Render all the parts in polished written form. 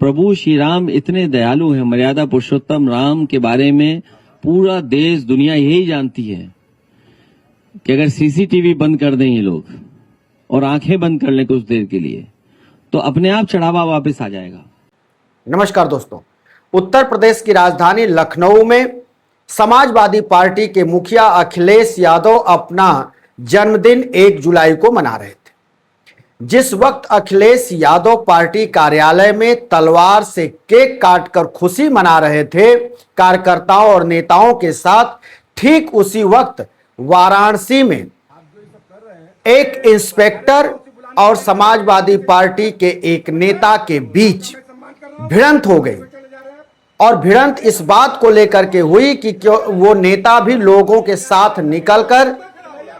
प्रभु श्री राम इतने दयालु हैं, मर्यादा पुरुषोत्तम राम के बारे में पूरा देश दुनिया यही जानती है कि अगर सीसीटीवी बंद कर दें ये लोग और आंखें बंद कर लें कुछ देर के लिए तो अपने आप चढ़ावा वापस आ जाएगा। नमस्कार दोस्तों, उत्तर प्रदेश की राजधानी लखनऊ में समाजवादी पार्टी के मुखिया अखिलेश यादव अपना जन्मदिन 1 जुलाई को मना रहे थे। जिस वक्त अखिलेश यादव पार्टी कार्यालय में तलवार से केक काटकर खुशी मना रहे थे कार्यकर्ताओं और नेताओं के साथ, ठीक उसी वक्त वाराणसी में एक इंस्पेक्टर और समाजवादी पार्टी के एक नेता के बीच भिड़ंत हो गई। और भिड़ंत इस बात को लेकर के हुई कि क्यों वो नेता भी लोगों के साथ निकलकर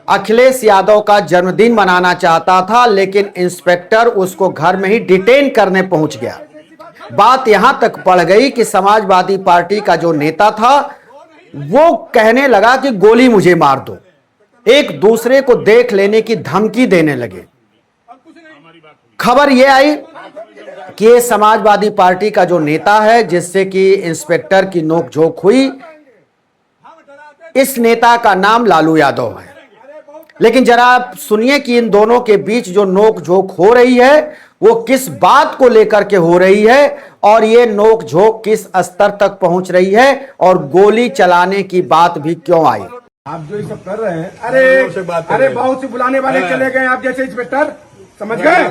अखिलेश यादव का जन्मदिन मनाना चाहता था, लेकिन इंस्पेक्टर उसको घर में ही डिटेन करने पहुंच गया। बात यहां तक पड़ गई कि समाजवादी पार्टी का जो नेता था वो कहने लगा कि गोली मुझे मार दो, एक दूसरे को देख लेने की धमकी देने लगे। खबर यह आई कि ये समाजवादी पार्टी का जो नेता है जिससे कि इंस्पेक्टर की नोकझोंक हुई, इस नेता का नाम लालू यादव है। लेकिन जरा आप सुनिए कि इन दोनों के बीच जो नोकझोंक हो रही है वो किस बात को लेकर के हो रही है और ये नोकझोंक किस स्तर तक पहुंच रही है और गोली चलाने की बात भी क्यों आई। आप जो ये सब कर रहे हैं, अरे बहुत से बुलाने वाले चले गए आप जैसे इंस्पेक्टर, समझ गए?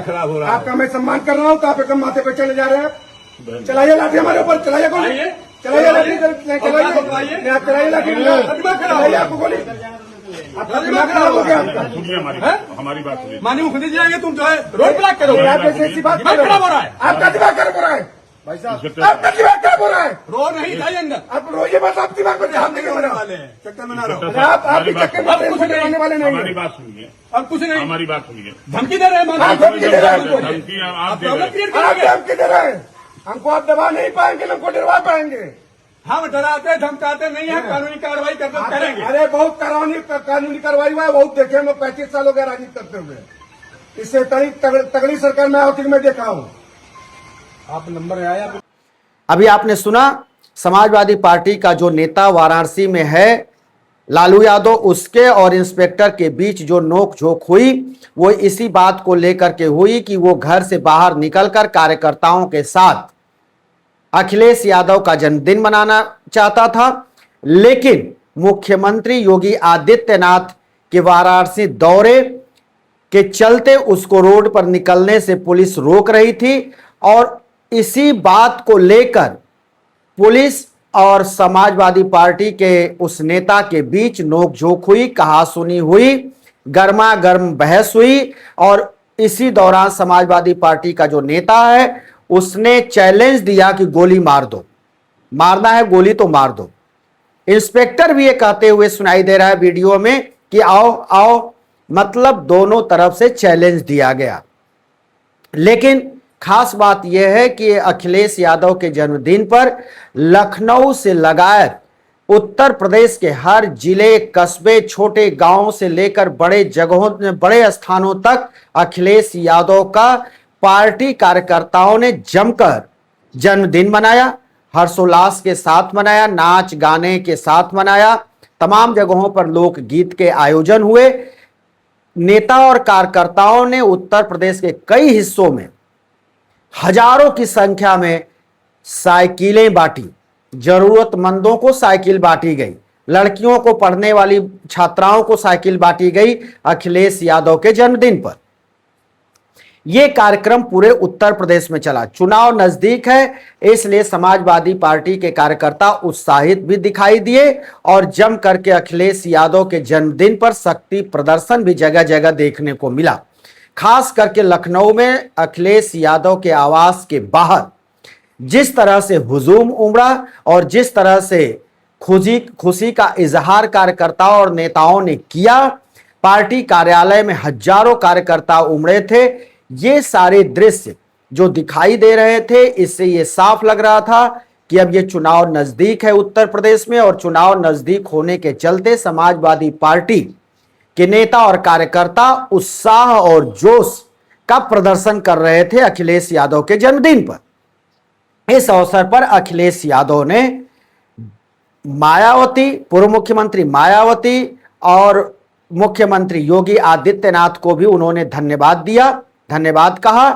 आपका मैं सम्मान कर रहा हूँ तो आप एकदम माथे पे चले जा रहे हैं। चलाइए लाठी हमारे ऊपर, चलाइए गोली, चलाइए लाठी, चलाइए लाठी, चलाइए आपको गोली। आपका दिमाग खराब हो गया आपका। हमारी बात सुनिए, माननीय मुख्यमंत्री जाएंगे, तुम जो है रोड ब्लॉक करो। ऐसी बात खराब हो रहा है, आपका दिमाग खराब हो रहा है भाई साहब, आपका दिमाग खराब हो रहा है। रो नहीं जाइए अंदर, आप रोइए बस, आप दिमाग पर ध्यान देने वाले हैं, चक्कर में ना रहो आप चक्कर में वाले नहीं। हमारी बात सुनिए, अब कुछ नहीं, हमारी बात सुनिए। धमकी दे रहे हैं, धमकी दे रहे हैं, हमको आप दबा नहीं पाएंगे, हमको डरवा पाएंगे। हम डराते धमकाते नहीं है, कानूनी कार्रवाई करेंगे। अरे बहुत कानूनी कार्रवाई हुआ है, बहुत देखे। मैं 35 साल हो गया राजनीति करते हुए, इससे तगड़ी सरकार में आवती मैं देखा हूँ। आप नंबर आया अभी आपने सुना, समाजवादी पार्टी का जो नेता वाराणसी में है लालू यादव, उसके और इंस्पेक्टर के बीच जो नोकझोंक हुई वो इसी बात को लेकर के हुई कि वो घर से बाहर निकलकर कार्यकर्ताओं के साथ अखिलेश यादव का जन्मदिन मनाना चाहता था, लेकिन मुख्यमंत्री योगी आदित्यनाथ के वाराणसी दौरे के चलते उसको रोड पर निकलने से पुलिस रोक रही थी। और इसी बात को लेकर पुलिस और समाजवादी पार्टी के उस नेता के बीच नोकझोंक हुई, कहासुनी हुई, गर्मा गर्म बहस हुई। और इसी दौरान समाजवादी पार्टी का जो नेता है उसने चैलेंज दिया कि गोली मार दो, मारना है गोली तो मार दो। इंस्पेक्टर भी ये कहते हुए सुनाई दे रहा है वीडियो में कि आओ आओ, मतलब दोनों तरफ से चैलेंज दिया गया। लेकिन खास बात यह है कि अखिलेश यादव के जन्मदिन पर लखनऊ से लगाकर उत्तर प्रदेश के हर जिले, कस्बे, छोटे गांवों से लेकर बड़े जगहों, बड़े स्थानों तक अखिलेश यादव का पार्टी कार्यकर्ताओं ने जमकर जन्मदिन मनाया, हर्षोल्लास के साथ मनाया, नाच गाने के साथ मनाया। तमाम जगहों पर लोकगीत के आयोजन हुए। नेता और कार्यकर्ताओं ने उत्तर प्रदेश के कई हिस्सों में हजारों की संख्या में साइकिलें बांटी, जरूरतमंदों को साइकिल बांटी गई, लड़कियों को, पढ़ने वाली छात्राओं को साइकिल बांटी गई अखिलेश यादव के जन्मदिन पर। यह कार्यक्रम पूरे उत्तर प्रदेश में चला। चुनाव नजदीक है, इसलिए समाजवादी पार्टी के कार्यकर्ता उत्साहित भी दिखाई दिए और जम करके अखिलेश यादव के जन्मदिन पर शक्ति प्रदर्शन भी जगह जगह देखने को मिला। खास करके लखनऊ में अखिलेश यादव के आवास के बाहर जिस तरह से हुजूम उमड़ा और जिस तरह से खुशी का इजहार कार्यकर्ताओं और नेताओं ने किया, पार्टी कार्यालय में हजारों कार्यकर्ता उमड़े थे। ये सारे दृश्य जो दिखाई दे रहे थे, इससे ये साफ लग रहा था कि अब ये चुनाव नजदीक है उत्तर प्रदेश में, और चुनाव नजदीक होने के चलते समाजवादी पार्टी के नेता और कार्यकर्ता उत्साह और जोश का प्रदर्शन कर रहे थे अखिलेश यादव के जन्मदिन पर। इस अवसर पर अखिलेश यादव ने मायावती, पूर्व मुख्यमंत्री मायावती और मुख्यमंत्री योगी आदित्यनाथ को भी उन्होंने धन्यवाद कहा,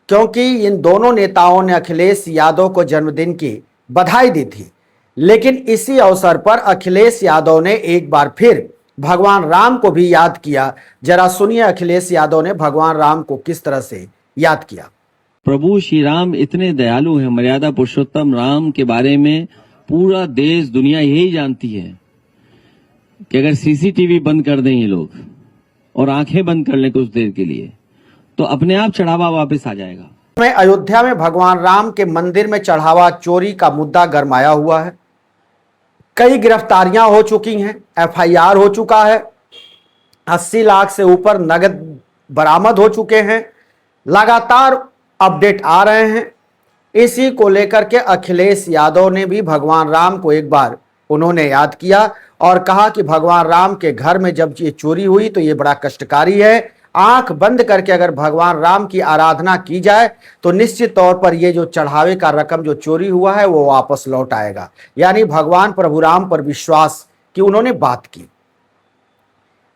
क्योंकि इन दोनों नेताओं ने अखिलेश यादव को जन्मदिन की बधाई दी थी। लेकिन इसी अवसर पर अखिलेश यादव ने एक बार फिर भगवान राम को भी याद किया। जरा सुनिए अखिलेश यादव ने भगवान राम को किस तरह से याद किया। प्रभु श्री राम इतने दयालु हैं, मर्यादा पुरुषोत्तम राम के बारे में पूरा देश दुनिया यही जानती है कि अगर सीसीटीवी बंद कर दें ये लोग और आंखें बंद कर लें कुछ देर के लिए तो अपने आप चढ़ावा वापस आ जाएगा। में अयोध्या में भगवान राम के मंदिर में चढ़ावा चोरी का मुद्दा गरमाया हुआ है। कई गिरफ्तारियां हो चुकी हैं, एफआईआर हो चुका है, 80 लाख से ऊपर नगद बरामद हो चुके हैं, लगातार अपडेट आ रहे हैं। इसी को लेकर के अखिलेश यादव ने भी भगवान राम को एक बार उन्होंने याद किया और कहा कि भगवान राम के घर में जब ये चोरी हुई तो ये बड़ा कष्टकारी है। आंख बंद करके अगर भगवान राम की आराधना की जाए तो निश्चित तौर पर ये जो चढ़ावे का रकम जो चोरी हुआ है वो वापस लौट आएगा। यानी भगवान प्रभु राम पर विश्वास की उन्होंने बात की।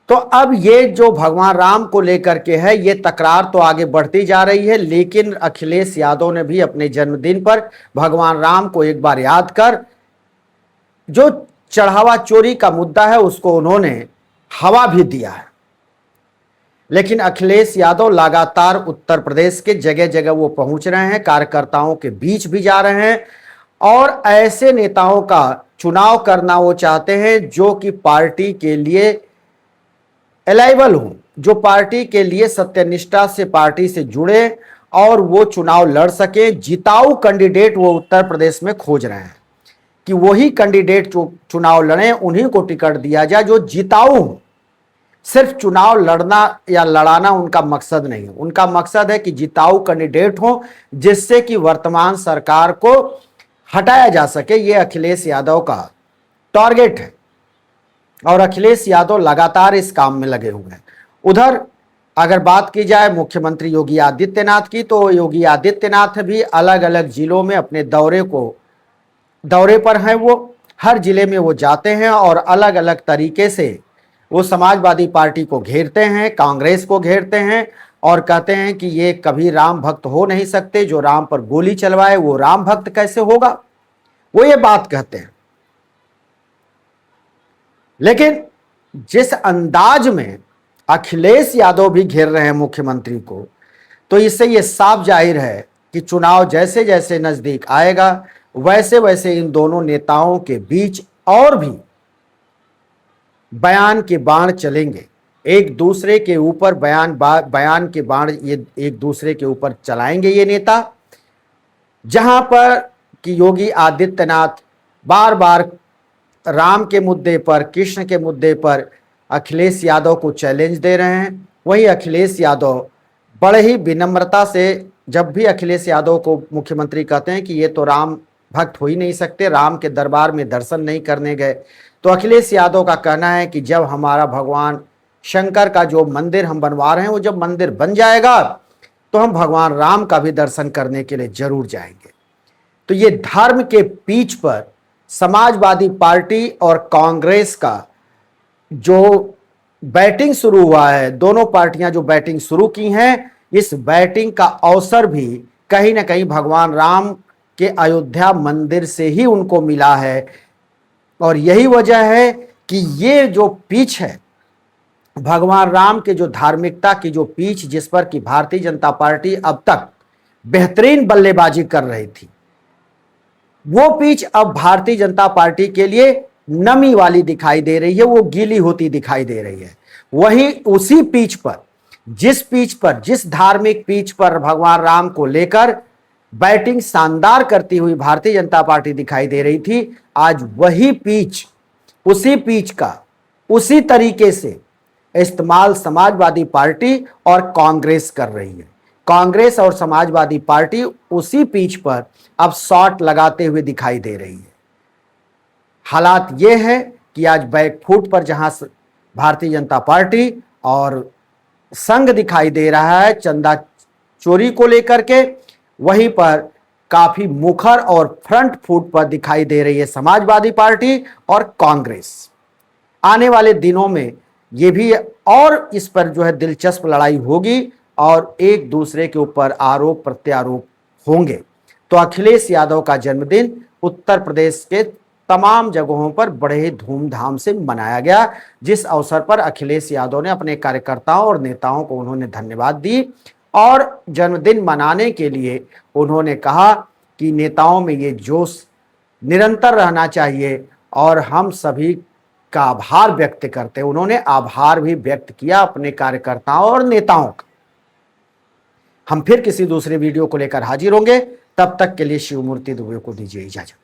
तो अब ये जो भगवान राम को लेकर के है, ये तकरार तो आगे बढ़ती जा रही है, लेकिन अखिलेश यादव ने भी अपने जन्मदिन पर भगवान राम को एक बार याद कर जो चढ़ावा चोरी का मुद्दा है उसको उन्होंने हवा भी दिया है। लेकिन अखिलेश यादव लगातार उत्तर प्रदेश के जगह जगह वो पहुंच रहे हैं, कार्यकर्ताओं के बीच भी जा रहे हैं और ऐसे नेताओं का चुनाव करना वो चाहते हैं जो कि पार्टी के लिए अलाइबल हो, जो पार्टी के लिए सत्यनिष्ठा से पार्टी से जुड़े और वो चुनाव लड़ सके। जिताऊ कैंडिडेट वो उत्तर प्रदेश में खोज रहे हैं कि वही कैंडिडेट जो चुनाव लड़े उन्हीं को टिकट दिया जाए जो जिताऊ हो। सिर्फ चुनाव लड़ना या लड़ाना उनका मकसद नहीं है, उनका मकसद है कि जिताऊ कैंडिडेट हो जिससे कि वर्तमान सरकार को हटाया जा सके। ये अखिलेश यादव का टारगेट है और अखिलेश यादव लगातार इस काम में लगे हुए हैं। उधर अगर बात की जाए मुख्यमंत्री योगी आदित्यनाथ की, तो योगी आदित्यनाथ भी अलग अलग जिलों में अपने दौरे पर हैं। वो हर जिले में वो जाते हैं और अलग अलग तरीके से वो समाजवादी पार्टी को घेरते हैं, कांग्रेस को घेरते हैं और कहते हैं कि ये कभी राम भक्त हो नहीं सकते, जो राम पर गोली चलवाए वो राम भक्त कैसे होगा, वो ये बात कहते हैं। लेकिन जिस अंदाज में अखिलेश यादव भी घेर रहे हैं मुख्यमंत्री को, तो इससे ये साफ जाहिर है कि चुनाव जैसे जैसे नजदीक आएगा वैसे वैसे इन दोनों नेताओं के बीच और भी बयान के बाण चलेंगे। एक दूसरे के ऊपर बयान के बाण ये एक दूसरे के ऊपर चलाएंगे ये नेता। जहां पर कि योगी आदित्यनाथ बार बार राम के मुद्दे पर, कृष्ण के मुद्दे पर अखिलेश यादव को चैलेंज दे रहे हैं, वहीं अखिलेश यादव बड़े ही विनम्रता से, जब भी अखिलेश यादव को मुख्यमंत्री कहते हैं कि ये तो राम भक्त हो ही नहीं सकते, राम के दरबार में दर्शन नहीं करने गए, तो अखिलेश यादव का कहना है कि जब हमारा भगवान शंकर का जो मंदिर हम बनवा रहे हैं वो जब मंदिर बन जाएगा तो हम भगवान राम का भी दर्शन करने के लिए जरूर जाएंगे। तो ये धर्म के पीछ पर समाजवादी पार्टी और कांग्रेस का जो बैटिंग शुरू हुआ है, दोनों पार्टियां जो बैटिंग शुरू की हैं, इस बैटिंग का अवसर भी कहीं ना कहीं भगवान राम के अयोध्या मंदिर से ही उनको मिला है। और यही वजह है कि ये जो पीछ है भगवान राम के, जो धार्मिकता की जो पीछ जिस पर कि भारतीय जनता पार्टी अब तक बेहतरीन बल्लेबाजी कर रही थी, वो पीच अब भारतीय जनता पार्टी के लिए नमी वाली दिखाई दे रही है, वो गीली होती दिखाई दे रही है। वहीं उसी पीच पर, जिस धार्मिक पीच पर भगवान राम को लेकर बैटिंग शानदार करती हुई भारतीय जनता पार्टी दिखाई दे रही थी, आज वही पीच, उसी पीच का उसी तरीके से इस्तेमाल समाजवादी पार्टी और कांग्रेस कर रही है। कांग्रेस और समाजवादी पार्टी उसी पीच पर अब शॉट लगाते हुए दिखाई दे रही है। हालात ये है कि आज बैकफुट पर जहां भारतीय जनता पार्टी और संघ दिखाई दे रहा है चंदा चोरी को लेकर के, वहीं पर काफी मुखर और फ्रंट फुट पर दिखाई दे रही है समाजवादी पार्टी और कांग्रेस। आने वाले दिनों में ये भी और इस पर जो है दिलचस्प लड़ाई होगी और एक दूसरे के ऊपर आरोप प्रत्यारोप होंगे। तो अखिलेश यादव का जन्मदिन उत्तर प्रदेश के तमाम जगहों पर बड़े ही धूमधाम से मनाया गया, जिस अवसर पर अखिलेश यादव ने अपने कार्यकर्ताओं और नेताओं को उन्होंने धन्यवाद दी और जन्मदिन मनाने के लिए उन्होंने कहा कि नेताओं में ये जोश निरंतर रहना चाहिए और हम सभी का आभार व्यक्त करते हैं। उन्होंने आभार भी व्यक्त किया अपने कार्यकर्ताओं और नेताओं का। हम फिर किसी दूसरे वीडियो को लेकर हाजिर होंगे, तब तक के लिए शिवमूर्ति दुबे को दीजिए इजाजत।